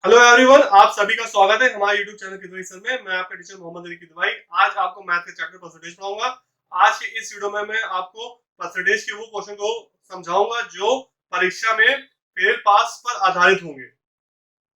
Hello everyone, आप सभी का स्वागत है हमारे यूट्यूब चैनल किदवाई सर में। मैं आपका टीचर मोहम्मद अली किदवाई। आज आपको मैथ के चैप्टर परसेंटेज पढ़ाऊंगा। आज के इस वीडियो में मैं आपको परसेंटेज के वो क्वेश्चन को समझाऊंगा जो परीक्षा में फेल पास पर आधारित होंगे।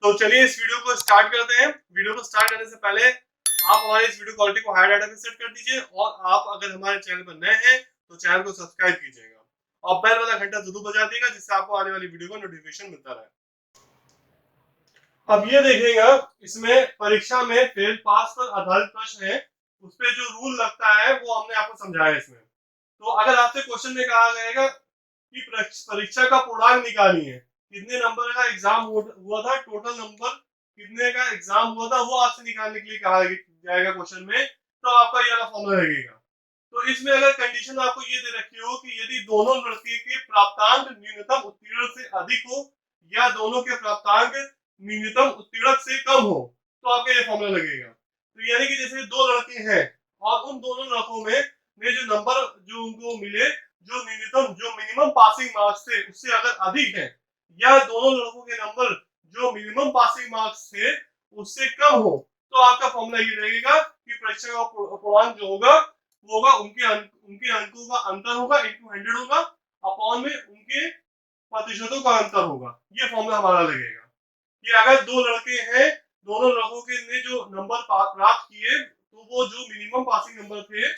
तो चलिए इस वीडियो को स्टार्ट करते हैं। वीडियो को स्टार्ट करने से पहले आप हमारे इस वीडियो क्वालिटी को हाई डाटा पे सेट कर दीजिए और आप अगर हमारे चैनल पर नए हैं तो चैनल को सब्सक्राइब कीजिएगा और बेल वाला घंटा जरूर बजा दीजिएगा जिससे आपको आने वाली वीडियो का नोटिफिकेशन मिलता रहे। अब ये देखिएगा, इसमें परीक्षा में फेल पास पर आधारित प्रश्न है, उस पे जो रूल लगता है वो हमने आपको समझाया इसमें। तो अगर आपसे क्वेश्चन में कहा जाएगा कि परीक्षा का पूर्णांक निकालिए, कितने नंबर का एग्जाम हुआ था, टोटल नंबर कितने का एग्जाम हुआ था, वो आपसे निकालने के लिए कहा जाएगा क्वेश्चन में, तो आपका ये वाला फॉर्मूला लगेगा। तो इसमें अगर कंडीशन आपको ये दे रखी हो कि यदि दोनों लड़के के प्राप्तांक न्यूनतम उत्तीर्ण से अधिक हो या दोनों के प्राप्तांक न्यूनतम उत्तीर्ण से कम हो, तो आपका ये फॉर्मूला लगेगा। तो यानी कि जैसे दो लड़के हैं और उन दोनों लड़कों में जो नंबर जो उनको मिले, जो न्यूनतम जो मिनिमम पासिंग मार्क्स थे उससे अगर अधिक है, या दोनों लड़कों के नंबर जो मिनिमम पासिंग मार्क्स थे उससे कम हो, तो आपका फॉर्मूला ये रहेगा कि परीक्षा का पूर्णांक जो होगा वो होगा उनके अंकों का अंतर होगा इंटू 100 होगा, अपॉन में उनके प्रतिशतों का अंतर होगा। ये फॉर्मूला हमारा लगेगा कि अगर दो लड़के हैं, दोनों लड़कों के ने जो नंबर प्राप्त किए तो वो जो मिनिमम पासिंग नंबर थे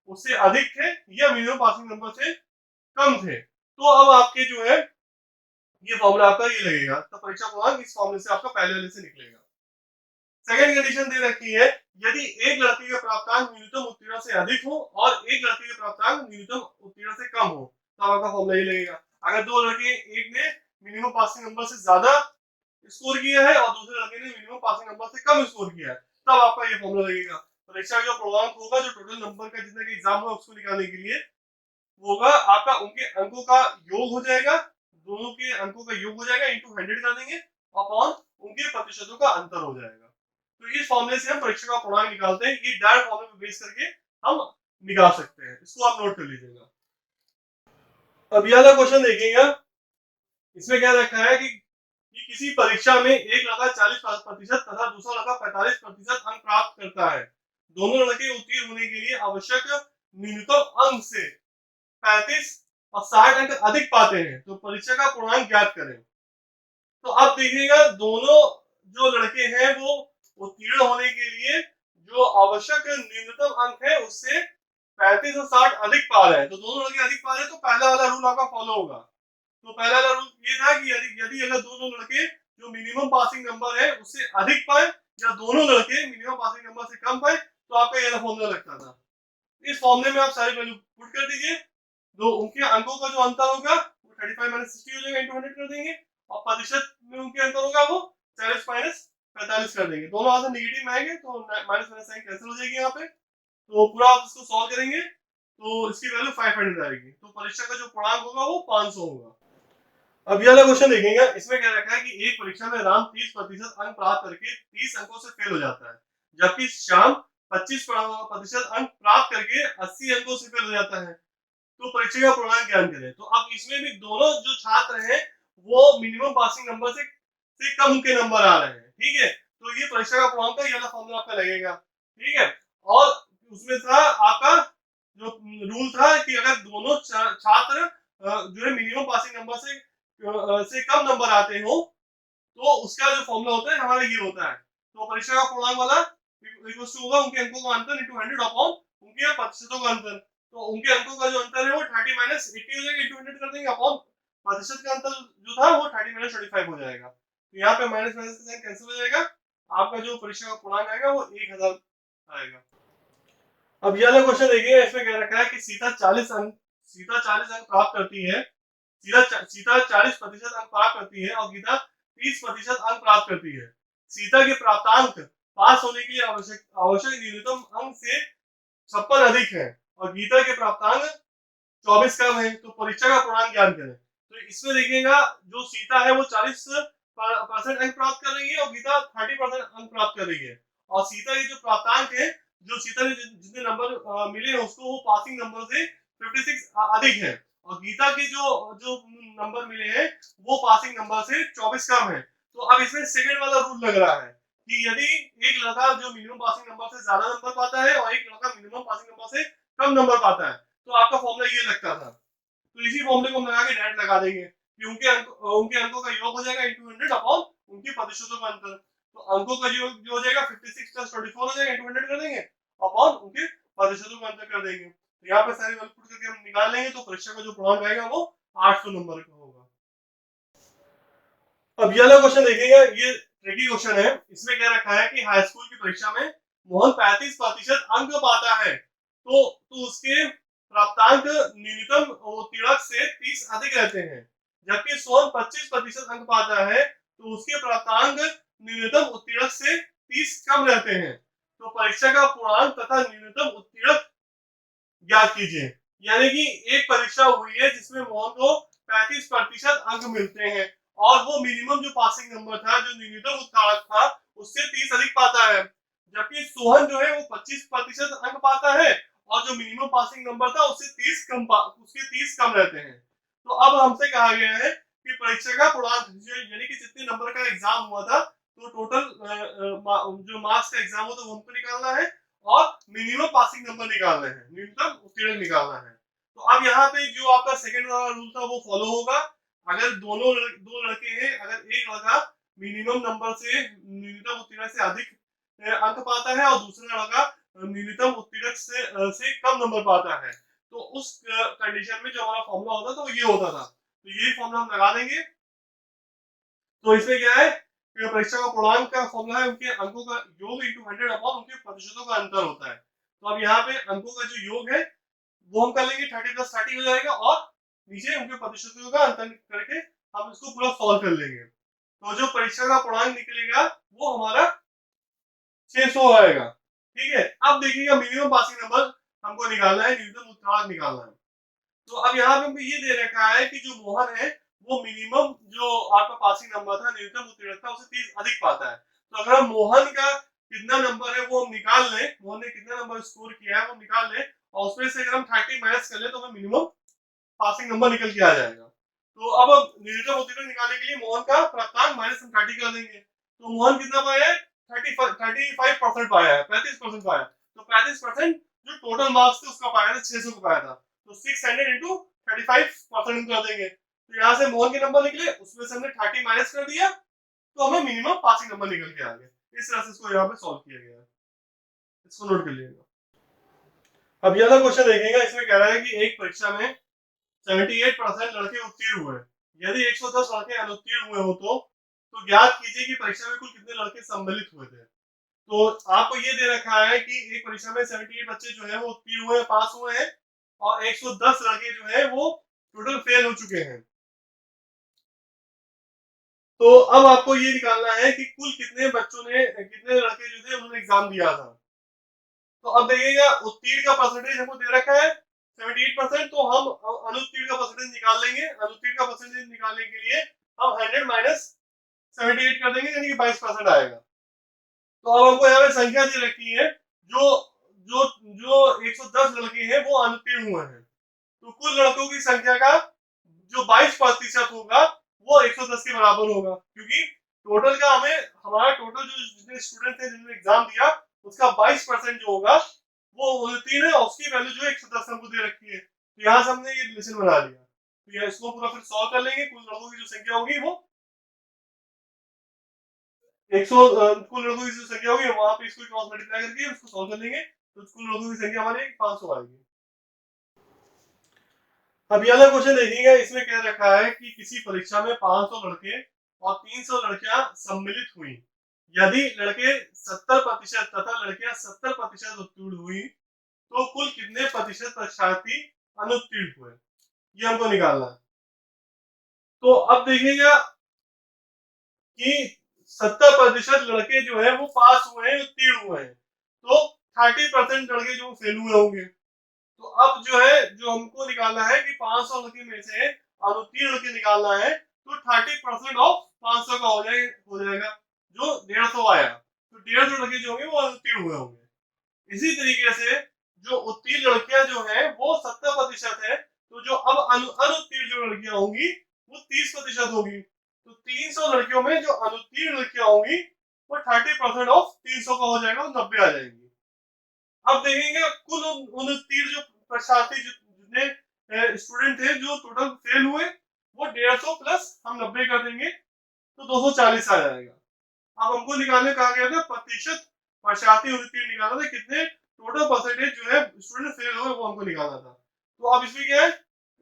उससे अधिक थे या मिनिमम पासिंग नंबर से कम थे, तो अब आपके जो है ये फॉर्मूला आपका ये लगेगा। तो परीक्षा पूर्णांक इस फॉर्मूले से आपका पहले वाले से निकलेगा। सेकंड कंडीशन दे रखी है, यदि एक लड़के का प्राप्तांक न्यूनतम उत्तीर्ण से अधिक हो और एक लड़के के प्राप्तांक न्यूनतम उत्तीर्ण से कम हो, तब आपका फॉर्मूला ये लगेगा। अगर दो लड़के, एक ने मिनिमम पासिंग नंबर से ज्यादा स्कोर किया है और दूसरे लड़के ने मिनिमम पासिंग नंबर से कम स्कोर किया है, तब आपका ये फॉर्मूला लगेगा। परीक्षा का जो पूर्णांक होगा, जो टोटल नंबर का जितना का एग्जाम होगा उसको निकालने के लिए वो होगा आपका उनके अंकों का योग हो जाएगा, दोनों के अंकों का योग हो जाएगा, इंटू 100 कर देंगे, अपॉन उनके प्रतिशतों का अंतर हो जाएगा। तो इस फॉर्मूले से हम परीक्षा का पूर्णांक निकालते हैं। ये डायरेक्ट फॉर्मूले पे बेस करके हम निकाल सकते हैं। इसको आप नोट कर लीजिएगा। अब ये वाला क्वेश्चन देखिएगा, इसमें क्या रखा है कि किसी परीक्षा में एक लड़का 40% तथा दूसरा लड़का 45% अंक प्राप्त करता है। दोनों लड़के उत्तीर्ण होने के लिए आवश्यक न्यूनतम अंक से 35 और 60 अंक अधिक पाते हैं, तो परीक्षा का पूर्णांक ज्ञात करें। तो अब देखिएगा, दोनों जो लड़के हैं वो उत्तीर्ण होने के लिए जो आवश्यक न्यूनतम अंक है उससे 35 और 60 अधिक पा रहे हैं। तो दोनों लड़के अधिक पा रहे हैं तो पहला वाला रूल आपका फॉलो होगा। तो पहला वाला रूल ये था कि यदि अगर दोनों लड़के जो मिनिमम पासिंग नंबर है उससे अधिक पाए या दोनों लड़के मिनिमम पासिंग नंबर से कम पाए, तो आपका ये फॉर्मूला लगता था। इस फॉर्मूले में आप सारी वैल्यू पुट कर दीजिए। तो उनके अंकों का जो अंतर होगा वो 35 माइनस 60 हो जाएगा, इंटू 100 कर देंगे, और प्रतिशत में उनके अंतर होगा वो 40 माइनस 45 कर देंगे। दोनों हाथ से नेगेटिव में आएंगे तो माइनस माइनस साइन कैंसिल हो जाएगी यहाँ पे। तो पूरा आप इसको सॉल्व करेंगे तो इसकी वैल्यू 500 आएगी। तो परीक्षा का जो पूर्णांक होगा वो 500 होगा। अब ये वाला क्वेश्चन देखेंगे, इसमें क्या रखा है कि एक परीक्षा में राम 30% अंक प्राप्त करके 30 अंकों से फेल हो जाता है, जबकि श्याम 25% अंक प्राप्त करके 80 अंकों से फेल हो जाता है। तो परीक्षा का पूर्णांक ज्ञान करें। तो अब इसमें भी दोनों जो छात्र हैं वो मिनिमम पासिंग नंबर से कम के नंबर आ रहे हैं, ठीक है। तो ये परीक्षा का पूर्णांक का ये वाला फॉर्मूला आपका लगेगा, ठीक है। और उसमें था आपका जो रूल था कि अगर दोनों छात्र जो है मिनिमम पासिंग नंबर से कम नंबर आते हो, तो उसका जो फॉर्मूला होता है हमारा ये होता है। तो परीक्षा का पूर्णांक वाला इक्वल्स टू होगा उनके अंकों का अंतर इंटू 100 अपॉन उनके प्रतिशतों का अंतर। तो उनके अंकों का जो अंतर है वो 30 माइनस 80 हो जाएगा, इंटू 100 कर देंगे, अपॉन प्रतिशत का अंतर जो था वो 30 माइनस 25 हो जाएगा। तो यहाँ पे माइनस माइनस का साइन कैंसिल हो जाएगा, आपका जो परीक्षा का पूर्णांक आएगा वो 1000 आएगा। अब ये वाला क्वेश्चन देखिए, इसमें क्या रखा है कि सीता 40 अंक प्राप्त करती है, सीता 40% अंक प्राप्त करती है और गीता 30% अंक प्राप्त करती है। सीता के प्राप्तांक पास होने के लिए आवश्यक न्यूनतम अंक से 56 अधिक है और गीता के प्राप्तांक 24 कम है, तो परीक्षा का पूर्णांक ज्ञान करें। तो इसमें देखिएगा, जो सीता है वो 40% अंक प्राप्त कर रही है और गीता 30% अंक प्राप्त कर रही है। और सीता के जो प्राप्तांक है, जो सीता ने जितने नंबर मिले हैं उसको वो पासिंग नंबर से 56 अधिक है, और गीता के जो जो नंबर मिले हैं वो पासिंग नंबर से 24 कम है। तो अब इसमें सेकंड वाला रूल लग रहा है कि यदि एक लड़का जो मिनिमम पासिंग नंबर से ज्यादा नंबर पाता है और एक लड़का मिनिमम पासिंग नंबर से कम नंबर पाता है, तो आपका फॉर्मूला ये लगता था। तो इसी फॉर्मूले को हम लगा के डायरेक्ट लगा देंगे कि उनके अंकों का योग हो जाएगा इंटू 100 अपॉन उनके प्रतिशतों का अंतर। तो अंकों का योग जो हो जाएगा 56 प्लस 24 हो जाएगा, इंटू 100 कर देंगे अपॉन उनके प्रतिशतों का अंतर कर देंगे। तो यहाँ पे सारी वैल्यू पुट करके हम निकाल लेंगे, तो परीक्षा का जो पूर्णांक आएगा वो 800 नंबर का होगा। अब ये वाला क्वेश्चन देखिएगा, ये ट्रिकी क्वेश्चन है। इसमें क्या रखा है कि हाई स्कूल की परीक्षा में मोहन 35% अंक पाता है, तो उसके प्राप्तांक न्यूनतम उत्तीर्णक से 30 अधिक रहते हैं, जबकि सोहन 25% अंक पाता है तो उसके प्राप्तांक न्यूनतम उत्तीर्णक से 30 कम रहते हैं। तो परीक्षा का पूर्णांक तथा न्यूनतम उत्तीर्णक ज्ञात कीजिए। यानी कि एक परीक्षा हुई है जिसमें मोहन को 35% अंक मिलते हैं और वो मिनिमम जो पासिंग नंबर था, जो न्यूनतम उत्तीर्णक था, उससे 30 अधिक पाता है, जबकि सोहन जो है वो 25% अंक पाता है और जो मिनिमम पासिंग नंबर था उससे 30 कम रहते हैं। तो अब हमसे कहा गया है कि परीक्षा का पूर्णांक यानी कि जितने नंबर का एग्जाम हुआ था, तो टोटल जो मार्क्स का एग्जाम होता है वो हमको निकालना है और मिनिमम पासिंग नंबर निकालना है, न्यूनतम उत्तीर्ण निकालना है। तो अब यहाँ पे जो आपका सेकंड वाला रूल था वो फॉलो होगा। अगर दो लड़के हैं, अगर एक लड़का मिनिमम नंबर से न्यूनतम उत्तीर्ण से अधिक अंक पाता है और दूसरा लड़का न्यूनतम उत्तीर्ण से कम नंबर पाता है, तो उस कंडीशन में जो हमारा फॉर्मूला होता था वो ये होता था। तो यही फॉर्मूला हम लगा देंगे। तो इसमें क्या है, परीक्षा का पूर्णांक का फॉर्मूला है उनके अंकों का योग इंटू 100 अपॉन उनके प्रतिशतों का अंतर होता है। तो अब यहाँ पे अंकों का जो योग है वो हम कर लेंगे, 30 प्लस 30 हो जाएगा और नीचे उनके प्रतिशतों का अंतर करके हम इसको पूरा सॉल्व कर लेंगे। तो जो परीक्षा का पूर्णांक निकलेगा वो हमारा 600 आएगा। ठीक है, अब देखिएगा मिनिमम पासिंग नंबर हमको निकालना है, न्यूनतम उत्तीर्णक निकालना है। तो अब यहाँ पे हमको ये दे रखा है कि जो मोहन है वो मिनिमम जो आपका पासिंग नंबर था, न्यूनतम उत्तीर्ण था, उससे 30 अधिक पाता है। तो अगर हम मोहन का कितना नंबर है वो हम निकाल लें, मोहन ने कितना नंबर स्कोर किया है वो निकाल लें और उसमें से अगर हम 30 माइनस कर ले तो हमें मिनिमम पासिंग नंबर निकल के आ जाएगा। तो अब न्यूनतम उत्तीर्ण निकालने के लिए मोहन का प्राप्तांक माइनस हम 30 कर देंगे। तो मोहन कितना पाया है, 35% पाया है, 35% पाया। तो 35% जो टोटल मार्क्स थे उसका पाया था, 600 का पाया था। तो 600 इंटू 35% कर देंगे। तो यहाँ से मोहन के नंबर निकले, उसमें से हमने 30 माइनस कर दिया, तो हमें मिनिमम पासिंग नंबर निकल के आ गया। इस तरह से इसको यहाँ पे सॉल्व किया गया है। इसको नोट कर लीजिएगा। अब ये वाला क्वेश्चन देखिएगा, इसमें कह रहा है कि एक परीक्षा में 78% लड़के उत्तीर्ण हुए, यदि 110 लड़के अनुत्तीर्ण हुए हो तो ज्ञात कीजिए कि परीक्षा में कुल कितने लड़के सम्मिलित हुए थे। तो आपको ये दे रखा है कि एक परीक्षा में 78 बच्चे जो है वो उत्तीर्ण हुए, पास हुए हैं और 110 लड़के जो है वो टोटल फेल हो चुके हैं। तो अब आपको ये निकालना है कि कुल कितने लड़के जो थे उन्होंने एग्जाम दिया था। तो अब देखिएगा उत्तीर्ण का परसेंटेज हमको दे रखा है 78%, तो हम अनुत्तीर्ण का परसेंटेज निकाल लेंगे। अनुत्तीर्ण का परसेंटेज निकालने के लिए हम 100 माइनस 78 कर देंगे, यानी कि 22% आएगा। तो अब हमको यहाँ पे संख्या दे रखी है, जो जो जो 110 लड़के हैं वो अनुत्तीर्ण हुए हैं। तो कुल लड़कों की संख्या का जो 22% होगा वो 110 के बराबर होगा, क्योंकि टोटल का हमारा टोटल जो जितने स्टूडेंट थे जिन्होंने एग्जाम दिया उसका 22% जो होगा वो उत्तीर्ण है और उसकी वैल्यू जो है 110 हमको दे रखी है। तो यहाँ से हमने ये रिलेशन बना लिया। तो यह इसको पूरा फिर सॉल्व कर लेंगे। कुल लड़कों की जो संख्या होगी वो 100 कुल लड़कों की जो संख्या होगी वहां पे इसको क्रॉस मल्टीप्लाई करके उसको सॉल्व कर लेंगे, तो कुल लड़कों की संख्या हमारी 500 आएगी। अब ये वाला क्वेश्चन देखिएगा, इसमें कह रखा है कि किसी परीक्षा में 500 लड़के और 300 लड़कियां सम्मिलित हुई, यदि लड़के 70% तथा लड़कियां 70% उत्तीर्ण हुई तो कुल कितने प्रतिशत परीक्षार्थी अनुत्तीर्ण हुए, ये हमको निकालना है। तो अब देखिएगा कि 70% लड़के जो है वो पास हुए हैं, उत्तीर्ण हुए हैं, तो 30% लड़के जो फेल हुए होंगे। तो अब जो है जो हमको निकालना है कि 500 लड़के में से अनुत्तीर्ण लड़के निकालना है, तो 30% ऑफ 500 का हो जाएगा जो 150 आया। तो 150 लड़के जो होंगे वो अनुत्तीर्ण हुए होंगे। इसी तरीके से जो उत्तीर्ण लड़कियां जो है वो 70% है, तो जो अब अनुत्तीर्ण जो लड़कियां होंगी वो 30% होगी। तो 300 लड़कियों में जो अनुत्तीर्ण लड़कियां होंगी वो 30% ऑफ 300 का हो जाएगा, 90 आ जाएंगी। अब देखेंगे कुल उत्तीर्ण जो परीक्षार्थी जितने स्टूडेंट थे जो टोटल फेल हुए वो 150 प्लस हम 90 कर देंगे तो 240 आ जाएगा। अब हमको निकालने कहा गया था प्रतिशत परीक्षार्थी उत्तीर्ण निकालना था, कितने टोटल परसेंटेज जो है स्टूडेंट फेल हुए वो हमको निकालना था। तो अब इसमें क्या है,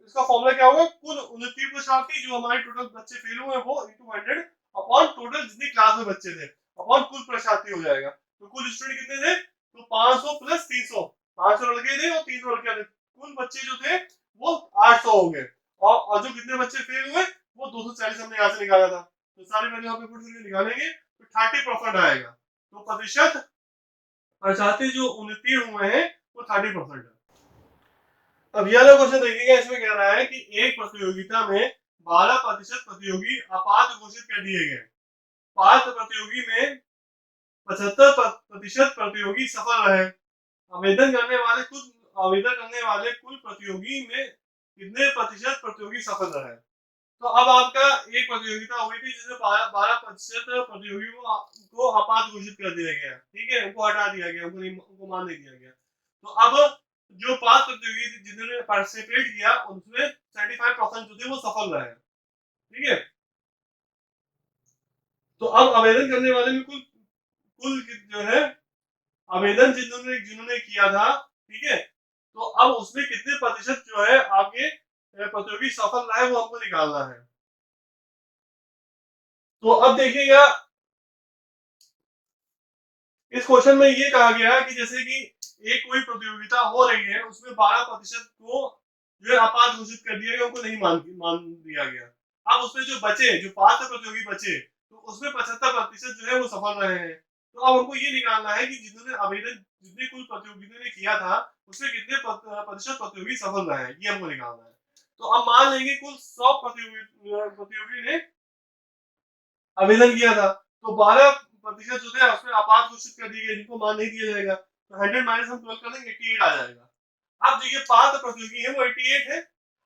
इसका फॉर्मूला क्या होगा, कुल उत्तीर्ण परीक्षार्थी जो हमारे टोटल बच्चे फेल हुए वो इंटू 100 अपॉन टोटल जितनी क्लास में बच्चे थे अपॉन कुल परीक्षार्थी हो जाएगा। तो कुल स्टूडेंट कितने थे, तो 500 प्लस 300, 500 लड़के थे और 300 लड़कियां थे, कुल बच्चे जो थे वो 800 हो गए। और जो कितने बच्चे फेल हुए वो 240 हमने यहाँ से निकाला था। तो सारी वैल्यू यहाँ पे पुट करके निकालेंगे तो 30% आएगा। तो प्रतिशत परीक्षार्थी जो उत्तीर्ण हुए हैं वो 30% है। अब यह वाला क्वेश्चन देखिएगा, इसमें कह रहा है कि एक प्रतियोगिता में 12% प्रतियोगी अपात्र घोषित कर दिए गए, पात्र प्रतियोगी में 75% प्रतियोगी सफल रहे। आवेदन करने वाले कुल प्रतियोगी में कितने प्रतिशत प्रतियोगी सफल रहे। तो अब आपका एक प्रतियोगिता हुई थी जिसमें 12% प्रतियोगी को अपात्र घोषित कर दिया गया, ठीक है, उनको हटा दिया गया, उनको मान नहीं दिया गया। तो अब जो 5 प्रतियोगी जिन्होंने पार्टिसिपेट किया उनमें 75% जो थे वो सफल रहे, ठीक है। तो अब आवेदन करने वाले में कुल कुल जो है आवेदन जिन्होंने किया था, ठीक है, तो अब उसमें कितने प्रतिशत जो है आपके प्रतियोगी सफल रहे वो हमको निकालना है। तो अब देखिएगा इस क्वेश्चन में ये कहा गया है कि जैसे कि एक कोई प्रतियोगिता हो रही है उसमें 12% को जो है अपात्र घोषित कर दिया गया, उनको नहीं मान दिया गया। अब उसमें जो बचे, जो पात्र प्रतियोगी बचे, तो उसमें 75% जो है वो सफल रहे हैं। तो अब हमको ये निकालना है कि जितने कुल प्रतियोगिता ने किया था उसमें कितने प्रतिशत प्रतियोगी सफल रहे हैं, ये हमको निकालना है। तो अब मान लेंगे कुल 100 प्रतियोगी ने आवेदन किया था, तो 12% जो थे उसमें अपात्र घोषित कर दिए गए जिनको मान नहीं दिया जाएगा। तो 100 माइनस हम 12 कर देंगे 88 आ जाएगा। अब जो ये पात्र प्रतियोगी है वो 88 है।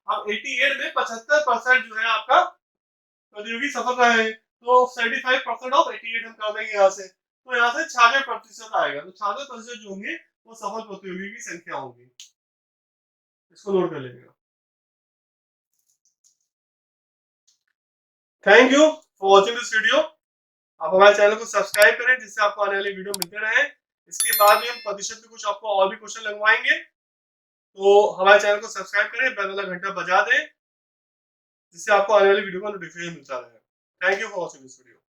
अब 88 में 75% जो है आपका प्रतियोगी सफल रहे हैं, तो 75% ऑफ 88 हम कर देंगे यहाँ से, तो यहाँ से 66% आएगा। तो 66% जो होंगे वो सफल प्रतियोगी की संख्या होगी। इसको नोट कर लेंगे। Thank you for watching this video. आप हमारे चैनल को सब्सक्राइब करें जिससे आपको आने वाली वीडियो मिलते रहे। इसके बाद भी हम प्रतिशत में कुछ आपको और भी क्वेश्चन लगवाएंगे, तो हमारे चैनल को सब्सक्राइब करें, बेल वाला घंटा बजा दें जिससे आपको आने वाली वीडियो का नोटिफिकेशन मिलता रहे। Thank you for watching this video.